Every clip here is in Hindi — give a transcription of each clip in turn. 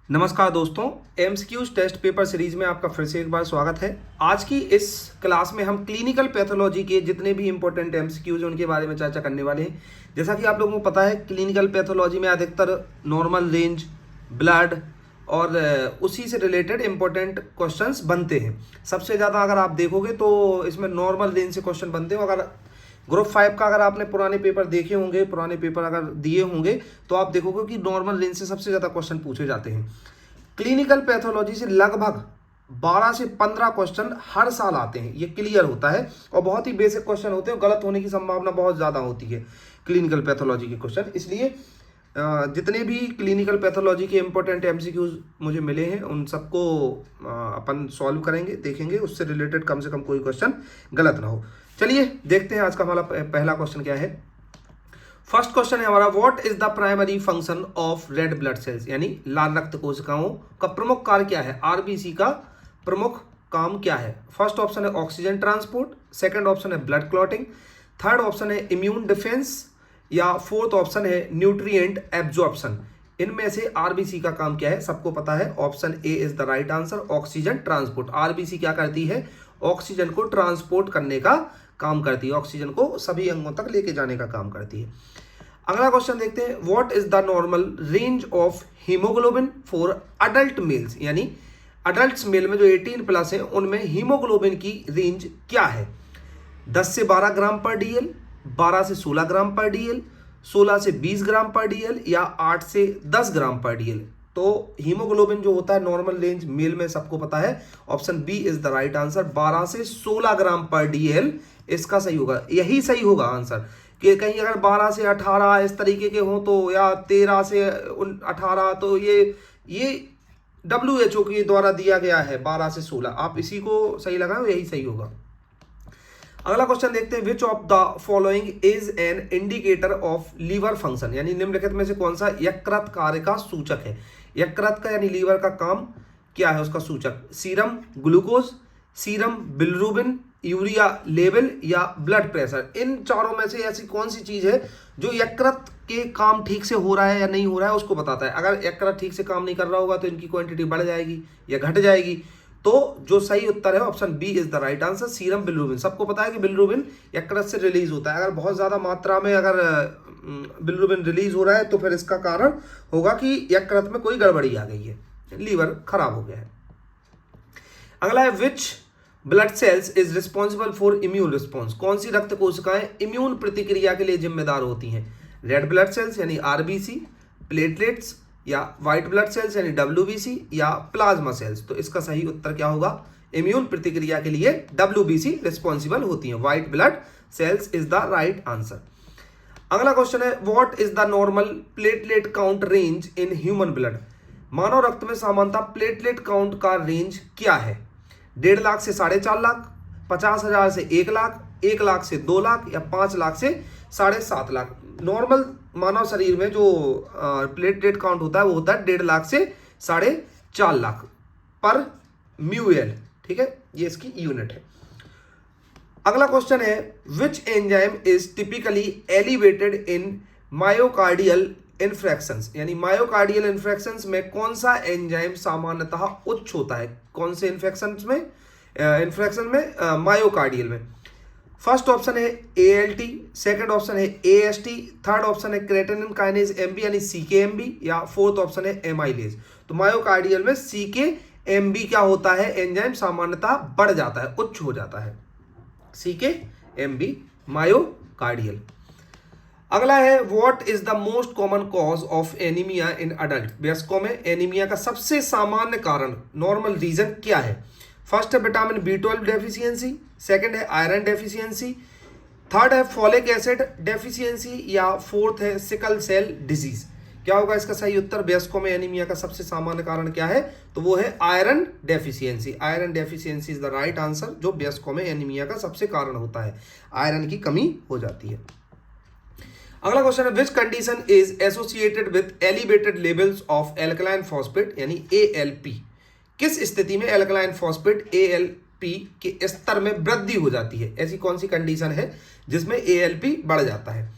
नमस्कार दोस्तों, एमसीक्यूज टेस्ट पेपर सीरीज में आपका फिर से एक बार स्वागत है। आज की इस क्लास में हम क्लिनिकल पैथोलॉजी के जितने भी इंपॉर्टेंट एमसीक्यूज हैं उनके बारे में चर्चा करने वाले हैं। जैसा कि आप लोगों को पता है, क्लिनिकल पैथोलॉजी में अधिकतर नॉर्मल रेंज, ब्लड और उसी से रिलेटेड इंपॉर्टेंट क्वेश्चंस बनते हैं। सबसे ज़्यादा अगर आप देखोगे तो इसमें नॉर्मल रेंज से क्वेश्चन बनते हैं। अगर ग्रुप 5 का अगर आपने पुराने पेपर देखे होंगे, पुराने पेपर अगर दिए होंगे, तो आप देखोगे कि नॉर्मल रेंज से सबसे ज़्यादा क्वेश्चन पूछे जाते हैं। क्लिनिकल पैथोलॉजी से लगभग 12 से 15 क्वेश्चन हर साल आते हैं, ये क्लियर होता है। और बहुत ही बेसिक क्वेश्चन होते हैं, गलत होने की संभावना बहुत ज़्यादा होती है क्लिनिकल पैथोलॉजी के क्वेश्चन। इसलिए जितने भी क्लिनिकल पैथोलॉजी के इंपॉर्टेंट एमसीक्यूज मुझे मिले हैं उन सबको अपन सॉल्व करेंगे, देखेंगे, उससे रिलेटेड कम से कम कोई क्वेश्चन गलत ना हो। चलिए देखते हैं आज का हमारा पहला क्वेश्चन क्या है। फर्स्ट क्वेश्चन है हमारा, what is the primary function of red blood cells, यानी लाल रक्त कोशिकाओं का प्रमुख कार्य क्या है, आरबीसी का प्रमुख काम क्या है। फर्स्ट ऑप्शन है ऑक्सीजन ट्रांसपोर्ट, सेकंड ऑप्शन है ब्लड क्लॉटिंग, थर्ड ऑप्शन है इम्यून डिफेंस, या फोर्थ ऑप्शन है न्यूट्रिएंट एब्जॉर्प्शन। इनमें से आरबीसी का काम क्या है, सबको पता है। Option A is the right answer, oxygen transport. RBC क्या करती है, ऑक्सीजन को ट्रांसपोर्ट करने का काम करती है, ऑक्सीजन को सभी अंगों तक लेके जाने का काम करती है। अगला क्वेश्चन देखते हैं, what is the normal range of haemoglobin for adult males, यानी अडल्ट मेल में जो 18 प्लस है उनमें हीमोग्लोबिन की रेंज क्या है। 10 से 12 ग्राम पर डीएल, 12 से 16 ग्राम पर डीएल, 16 से 20 ग्राम पर डीएल, या 8 से 10 ग्राम पर डीएल। तो हीमोग्लोबिन जो होता है नॉर्मल रेंज मेल में सबको पता है, option B is the right answer, 12 से 16 ग्राम पर डीएल इसका सही होगा। यही सही होगा आंसर, कि कहीं अगर 12 से 18 इस तरीके के हों तो, या 13 से 18, तो ये WHO के द्वारा दिया गया है 12 से 16, आप इसी को सही लगाओ, यही सही होगा। अगला क्वेश्चन देखते हैं, which of the following is an indicator of liver function, यानी निम्नलिखित में से कौन सा यकृत कार्य का सूचक है। यकृत का यानी लीवर का काम क्या है, उसका सूचक। Serum glucose, serum bilirubin, urea level, या ब्लड प्रेशर। इन चारों में से ऐसी कौन सी चीज है जो यकृत के काम ठीक से हो रहा है या नहीं हो रहा है उसको बताता है। अगर यकृत ठीक से काम नहीं कर रहा होगा तो इनकी क्वांटिटी बढ़ जाएगी या घट जाएगी। तो जो सही उत्तर है option B is the right answer, serum bilirubin. सबको पता है कि बिलिरुबिन यकृत से रिलीज होता है। अगर बहुत ज्यादा मात्रा में अगर बिलिरुबिन रिलीज हो रहा है तो फिर इसका कारण होगा कि यकृत में कोई गड़बड़ी आ गई है, लीवर खराब हो गया है। अगला है, which blood cells is responsible for immune response, कौन सी रक्त कोशिकाएं इम्यून प्रतिक्रिया के लिए जिम्मेदार होती हैं। रेड ब्लड सेल्स यानी आरबीसी, प्लेटलेट्स, या व्हाइट ब्लड सेल्स यानी डब्ल्यूबीसी, या प्लाज्मा सेल्स। तो इसका सही उत्तर क्या होगा, इम्यून प्रतिक्रिया के लिए डब्ल्यूबीसी रिस्पॉन्सिबल होती है, white blood cells is the right answer. अगला क्वेश्चन है, what is the normal platelet count range in human blood, मानव रक्त में सामान्यतः प्लेटलेट काउंट का रेंज क्या है। 1.5 लाख से 4.5 लाख, 50,000 से 1 लाख, 1 लाख से 2 लाख, या 5 लाख से 7.5 लाख। नॉर्मल मानव शरीर में जो प्लेटलेट काउंट होता है वो होता है 1.5 लाख से 4.5 लाख पर म्यूएल, ठीक है, ये इसकी यूनिट है। अगला क्वेश्चन है, which enzyme is typically elevated in myocardial infractions, यानी मायोकार्डियल इन्फ्रैक्शंस में कौन सा एंजाइम सामान्यतः उच्च होता है। कौन से इन्फ्रैक्शन में मायोकार्डियल में। फर्स्ट ऑप्शन है ALT, सेकंड ऑप्शन है AST, थर्ड ऑप्शन है क्रेटिनिन काइनेज MB यानी CKMB, या फोर्थ ऑप्शन है एमाइलेज। तो मायोकार्डियल में CKMB क्या होता है, एंजाइम सामान्यतः बढ़ जाता है, उच्च हो जाता है, CKMB मायोकार्डियल। अगला है, what is the most common cause of anaemia in adult, वयस्कों में एनीमिया का सबसे सामान्य कारण, नॉर्मल रीजन क्या है। फर्स्ट है विटामिन B12 डेफिशिएंसी, सेकंड है आयरन डेफिशिएंसी, थर्ड है फॉलिक एसिड डेफिशिएंसी, या फोर्थ है सिकल सेल डिजीज। क्या होगा इसका सही उत्तर, वयस्कों में एनीमिया का सबसे सामान्य कारण क्या है, तो वो है iron deficiency. Iron deficiency is the right answer, जो वयस्कों में एनीमिया का सबसे कारण होता है, आयरन की कमी हो जाती है। अगला क्वेश्चन है, which condition is associated with elevated levels of alkaline phosphate यानी ALP, किस स्थिति में एल्कलाइन फॉस्फेट ALP के स्तर में वृद्धि हो जाती है। ऐसी कौन सी कंडीशन है जिसमें ALP बढ़ जाता है।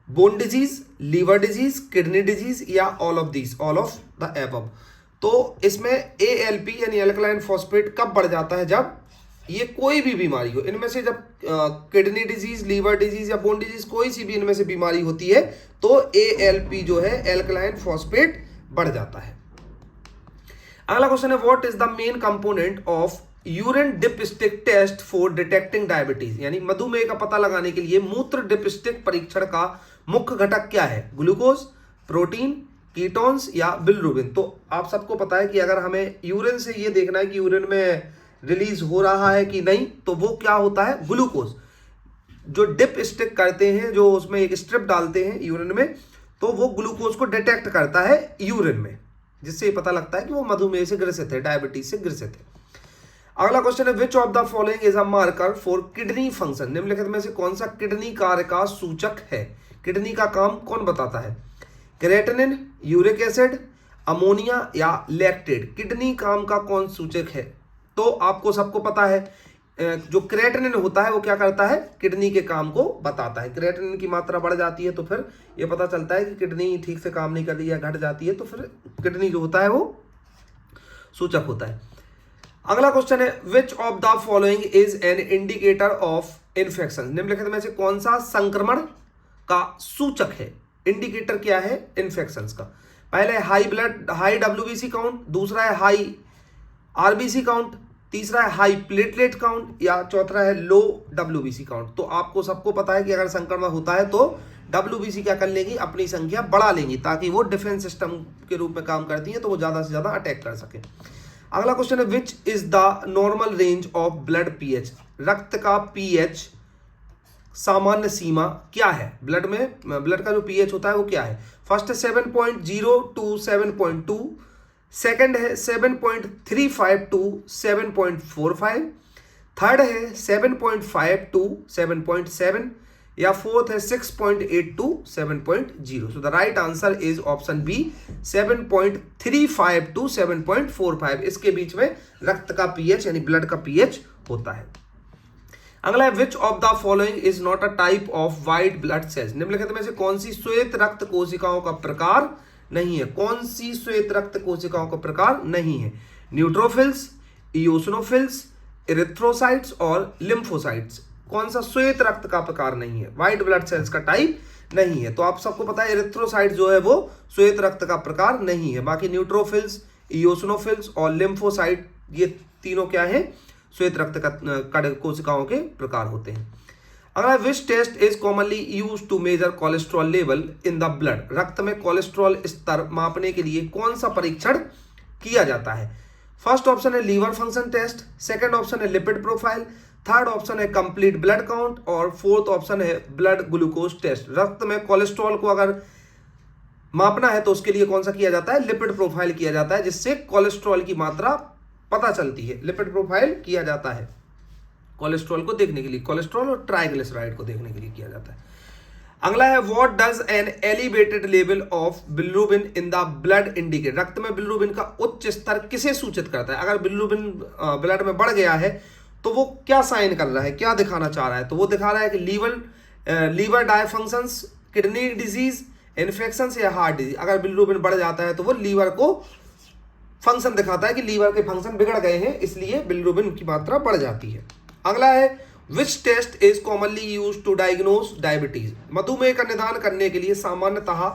Bone disease, liver disease, kidney disease, या all of these, all of the above. तो इसमें ALP यानी एल्कलाइन फॉस्फेट कब बढ़ जाता है? जब ये कोई भी बीमारी हो, इनमें से जब किडनी डिजीज, लीवर डिजीज या बोन डिजीज, कोई सी भी इनमें से बीमारी होती है तो ALP जो है एल्कलाइन फॉस्फेट बढ़ जाता है। अगला क्वेश्चन है what is the main component of urine dipstick test for detecting diabetes, यानी मधुमेह का पता लगाने के लिए मूत्र डिपस्टिक परीक्षण का मुख्य घटक क्या है? ग्लूकोज, प्रोटीन, कीटोन्स या बिलिरुबिन। तो आप सबको पता है कि अगर हमें यूरिन से ये देखना है कि यूरिन में रिलीज हो रहा है कि नहीं, तो वो क्या होता है? ग्लूकोज। जो डिप स्टिक करते हैं, जो उसमें एक स्ट्रिप डालते हैं यूरिन में, तो वो ग्लूकोज को डिटेक्ट करता है यूरिन में, जिससे ये पता लगता है कि वो मधुमेह से ग्रसित है, डायबिटीज से ग्रसित है। अगला क्वेश्चन है विच of the following is a marker for kidney function, निम्नलिखित में से कौन सा किडनी कार्य का सूचक है? किडनी का काम कौन बताता है? क्रेटिनिन, यूरिक एसिड, अमोनिया या लैक्टेट। किडनी काम का कौन सूचक है? तो आपको सबको पता है जो क्रेटिनिन होता है वो क्या करता है? किडनी के काम को बताता है। क्रेटिनिन की मात्रा बढ़ जाती है तो फिर ये पता चलता है कि किडनी ठीक से काम नहीं कर रही है, घट जाती है, तो फिर किडनी जो होता है वो सूचक होता है। अगला क्वेश्चन है विच of the following is an indicator of infection, निम्नलिखित में से कौन सा संक्रमण का सूचक है? इंडिकेटर क्या है इन्फेक्शंस का? पहले हाई WBC काउंट, दूसरा है हाई RBC काउंट, तीसरा है हाई प्लेटलेट काउंट या चौथा है लो WBC काउंट। तो आपको सबको पता है कि अगर संक्रमण होता है तो WBC क्या कर लेंगी? अपनी संख्या बढ़ा लेंगी, ताकि वो डिफेंस सिस्टम के रूप में काम करती है, तो वो ज्यादा से ज्यादा अटैक कर सके। अगला क्वेश्चन है which is the normal range of blood pH, रक्त का pH सामान्य सीमा क्या है? ब्लड का जो pH होता है वो क्या है? फर्स्ट है 7.0 to 7.2, सेकंड है 7.35 to 7.45, थर्ड है 7.5 to 7.7 या फोर्थ है 6.8 to 7.0। So the right answer is option B 7.35 to 7.45। इसके बीच में रक्त का pH यानी ब्लड का pH होता है। अगला है विच of the following is not a type of white blood cells, निम्नलिखित में से कौन सी श्वेत रक्त कोशिकाओं का प्रकार नहीं है? कौन सी श्वेत रक्त कोशिकाओं का प्रकार नहीं है? न्यूट्रोफिल्स, इओसिनोफिल्स, इरिथ्रोसाइट्स और लिम्फोसाइट्स। कौन सा श्वेत रक्त का प्रकार नहीं है? व्हाइट ब्लड सेल्स का टाइप नहीं है। तो आप सबको पता है इरिथ्रोसाइट जो है वो श्वेत रक्त का प्रकार नहीं है। बाकी न्यूट्रोफिल्स, इओसिनोफिल्स और लिम्फोसाइट ये तीनों क्या है? श्वेत रक्त का कोशिकाओं के प्रकार होते हैं। अगला which test is commonly use to measure cholesterol level in the blood, रक्त में कोलेस्ट्रॉल स्तर मापने के लिए कौन सा परीक्षण किया जाता है? फर्स्ट ऑप्शन है liver function test, second option है लिपिड प्रोफाइल, थर्ड ऑप्शन है कंप्लीट ब्लड काउंट और फोर्थ ऑप्शन है ब्लड ग्लूकोज टेस्ट। रक्त में कोलेस्ट्रॉल को अगर मापना है तो उसके लिए कौन सा किया जाता है? लिपिड प्रोफाइल किया जाता है, जिससे कोलेस्ट्रॉल की मात्रा पता चलती है। लिपिड प्रोफाइल किया जाता है कोलेस्ट्रॉल को देखने के लिए, कोलेस्ट्रॉल और ट्राइग्लिसराइड को देखने के लिए किया जाता है। अगला है what does N elevated level of bilirubin in the blood indicate, रक्त में बिलिरुबिन का उच्च स्तर किसे सूचित करता है? अगर बिलिरुबिन ब्लड में बढ़ गया है तो वो क्या साइन कर रहा है, क्या दिखाना चाह रहा है? तो वो दिखा रहा है कि लीवर डायफंक्शंस, किडनी डिजीज, इन्फेक्शन या हार्ट डिजीज। अगर बिलिरुबिन बढ़ जाता है तो वो लीवर को फंक्शन दिखाता है कि लीवर के फंक्शन बिगड़ गए हैं, इसलिए बिलिरुबिन की मात्रा बढ़ जाती है। अगला है which test is commonly use to diagnose diabetes, मधुमेह का निदान करने के लिए सामान्यतः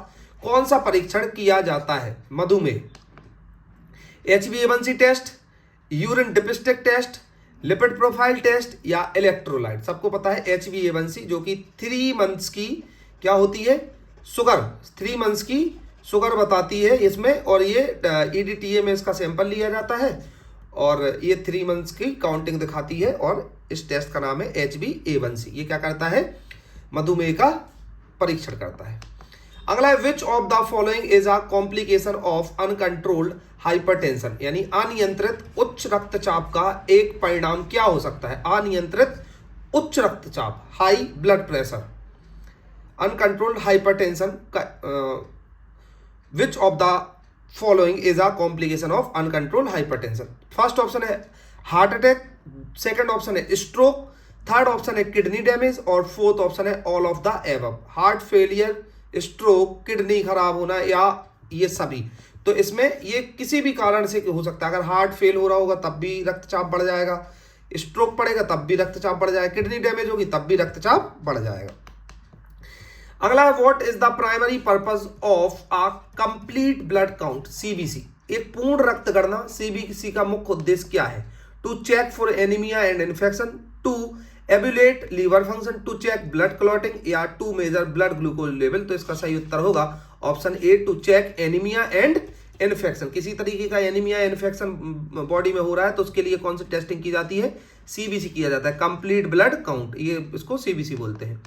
कौन सा परीक्षण किया जाता है? मधुमेह HbA1c test, urine dipstick test, lipid profile test या इलेक्ट्रोलाइट। सबको पता है HbA1c जो कि 3 मंथ्स की क्या होती है? शुगर, 3 मंथ्स की शुगर बताती है इसमें, और ये EDTA में इसका सैंपल लिया जाता है और ये 3 मंथ्स की काउंटिंग दिखाती है, और इस टेस्ट का नाम है HbA1c। ये क्या करता है? मधुमेह का परीक्षण करता है। अगला है विच of the following is a complication of uncontrolled hypertension, यानी अनियंत्रित उच्च रक्तचाप का एक परिणाम क्या हो सकता है? अनियंत्रित उच्च रक्तचाप, high blood pressure, uncontrolled hypertension का which of the following is a complication of uncontrolled hypertension? First option है हार्ट अटैक, सेकंड ऑप्शन है स्ट्रोक, थर्ड ऑप्शन है किडनी डैमेज और फोर्थ ऑप्शन है all of the above. Heart failure, stroke, kidney खराब होना या ये सभी। तो इसमें ये किसी भी कारण से हो सकता है। अगर हार्ट फेल हो रहा होगा तब भी रक्तचाप बढ़ जाएगा, स्ट्रोक पड़ेगा तब भी रक्तचाप बढ़ जाएगा, किडनी डैमेज होगी तब भी रक्तचाप बढ़ जाएगा। अगला है what is the primary purpose of a complete blood count CBC. एक पूर्ण रक्त गणना सीबीसी का मुख्य उद्देश्य क्या है? To check for anaemia and infection, to evaluate liver function, to check blood clotting, या to measure blood glucose level. तो इसका सही उत्तर होगा option A, to check anaemia and infection. किसी तरीके का एनीमिया इन्फेक्शन बॉडी में हो रहा है तो उसके लिए कौन सी टेस्टिंग की जाती है? सीबीसी किया जाता है, कंप्लीट ब्लड काउंट, ये इसको सीबीसी बोलते हैं।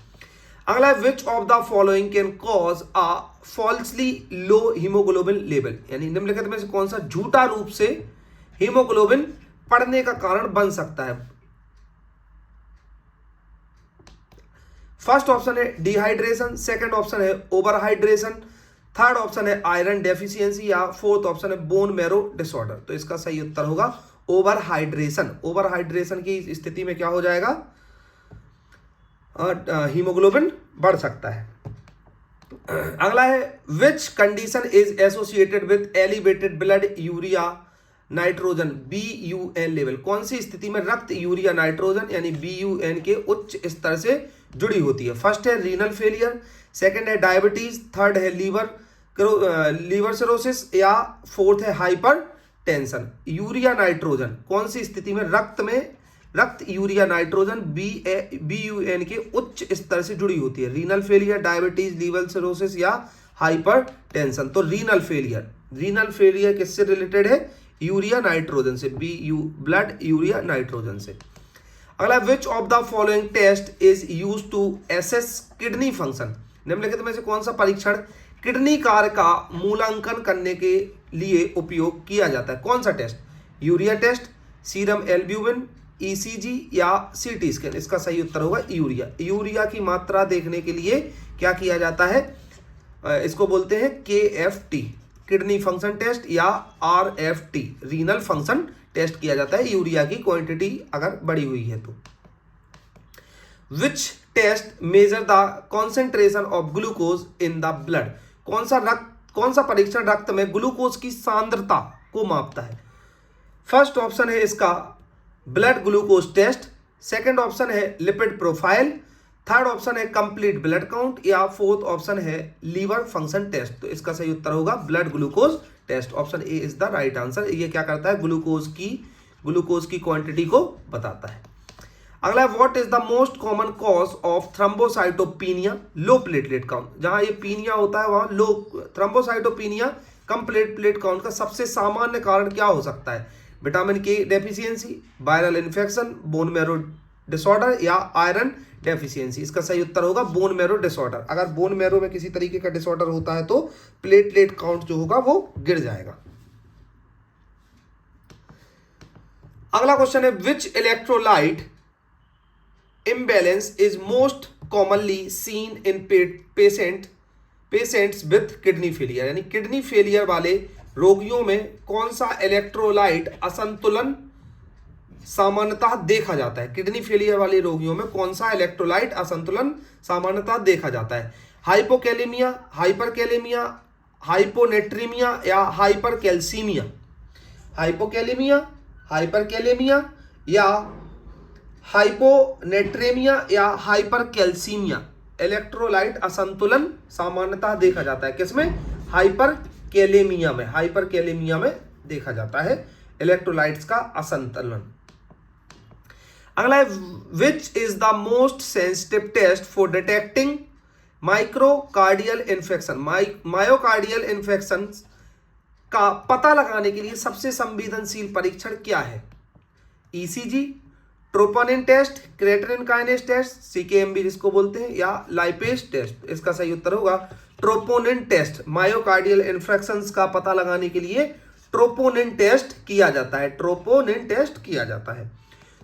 अगला है विच of the following can cause a falsely low haemoglobin level, यानी निम्नलिखित में से कौन सा झूठा रूप से हीमोग्लोबिन पड़ने का कारण बन सकता है? फर्स्ट ऑप्शन है डिहाइड्रेशन, सेकंड ऑप्शन है ओवरहाइड्रेशन, थर्ड ऑप्शन है आयरन डेफिशिएंसी, या फोर्थ ऑप्शन है बोन मैरो डिसऑर्डर। तो इसका सही उत्तर होगा ओवरहाइड्रेशन। ओवरहाइड्रेशन की स्थिति में क्या हो जाएगा? हीमोग्लोबिन बढ़ सकता है। अगला है which condition is associated with elevated blood urea nitrogen BUN level. कौन सी स्थिति में रक्त यूरिया नाइट्रोजन यानी BUN के उच्च स्तर से जुड़ी होती है? फर्स्ट है रीनल फेलियर, सेकंड है डायबिटीज, थर्ड है लीवर सिरोसिस, या फोर्थ है हाइपर टेंशन। यूरिया नाइट्रोजन कौन सी स्थिति में रक्त यूरिया नाइट्रोजन BUN के उच्च स्तर से जुड़ी होती है? Renal failure, diabetes, liver cirrhosis, या हाइपर टेंशन। तो रीनल फेलियर किससे रिलेटेड है? यूरिया नाइट्रोजन से, ब्लड यूरिया नाइट्रोजन से। अगला which of the following test is use to assess kidney function. निम्नलिखित में से कौन सा परीक्षण किडनी कार्य का मूल्यांकन करने के लिए उपयोग किया जाता है? कौन सा test? Urea test, serum albumin, ECG, या CT स्कैन। इसका सही उत्तर होगा यूरिया की मात्रा देखने के लिए क्या किया जाता है? इसको बोलते हैं KFT, किडनी फंक्शन टेस्ट, या RFT, रीनल फंक्शन टेस्ट किया जाता है यूरिया की क्वांटिटी अगर बढ़ी हुई है तो। Which test measure the concentration of glucose in the blood. कौन सा परीक्षण रक्त में ग्लूकोज की सांद्रता को मापता है? फर्स्ट ऑप्शन है इसका blood glucose test, second option है लिपिड प्रोफाइल, थर्ड ऑप्शन है कंप्लीट ब्लड काउंट, या फोर्थ ऑप्शन है लीवर फंक्शन टेस्ट। तो इसका सही उत्तर होगा blood glucose test. Option A is the right answer. ये क्या करता है? ग्लूकोज की क्वांटिटी को बताता है। अगला है what is the most common cause of thrombocytopenia low platelet count. जहां ये पीनिया होता है वहां लो थ्रोम्बोसाइटोपिनिया कम प्लेटलेट काउंट का सबसे सामान्य कारण क्या हो सकता है? विटामिन के deficiency, viral infection, bone marrow disorder, या आयरन डेफिशिएंसी। इसका सही उत्तर होगा बोन मैरो डिसऑर्डर। अगर बोन मैरो में किसी तरीके का डिसऑर्डर होता है तो प्लेटलेट काउंट जो होगा वो गिर जाएगा। अगला क्वेश्चन है विच electrolyte imbalance is most commonly seen in patients with kidney failure। यानी किडनी फेलियर वाले रोगियों में कौन सा इलेक्ट्रोलाइट असंतुलन सामान्यतः देखा जाता है? किडनी फेलियर वाले रोगियों में कौन सा इलेक्ट्रोलाइट असंतुलन सामान्यतः देखा जाता है? हाइपोकैलेमिया, हाइपरकैलेमिया, हाइपोनेट्रीमिया, या हाइपरकैल्सीमिया। हाइपोकैलेमिया, हाइपरकैलेमिया, या हाइपोनेट्रेमिया, या हाइपरकैल्सीमिया। इलेक्ट्रोलाइट असंतुलन सामान्यतः देखा जाता है किसमें? हाइपरकैलेमिया में देखा जाता है इलेक्ट्रोलाइट्स का असंतुलन। अगला है which is the most sensitive test for detecting myocardial infection. Myocardial infection का पता लगाने के लिए सबसे संवेदनशील परीक्षण क्या है? ECG, troponin test, creatinine kinase test, CKMB जिसको बोलते हैं, या लाइपेज टेस्ट। इसका सही उत्तर होगा ट्रोपोनिन टेस्ट। मायोकार्डियल इन्फेक्शंस का पता लगाने के लिए ट्रोपोनिन टेस्ट किया जाता है।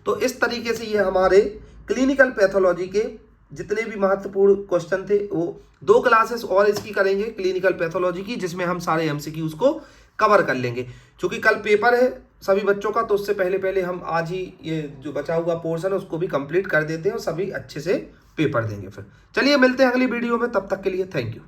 तो इस तरीके से ये हमारे क्लिनिकल पैथोलॉजी के जितने भी महत्वपूर्ण क्वेश्चन थे वो 2 क्लासेस और इसकी करेंगे क्लिनिकल पैथोलॉजी की, जिसमें हम सारे MCQs को कवर कर लेंगे। क्योंकि कल पेपर है सभी बच्चों का, तो उससे पहले हम आज ही ये जो बचा हुआ पोर्शन है उसको भी कंप्लीट कर देते हैं और सभी अच्छे से पेपर देंगे। फिर चलिए मिलते हैं अगली वीडियो में, तब तक के लिए थैंक यू।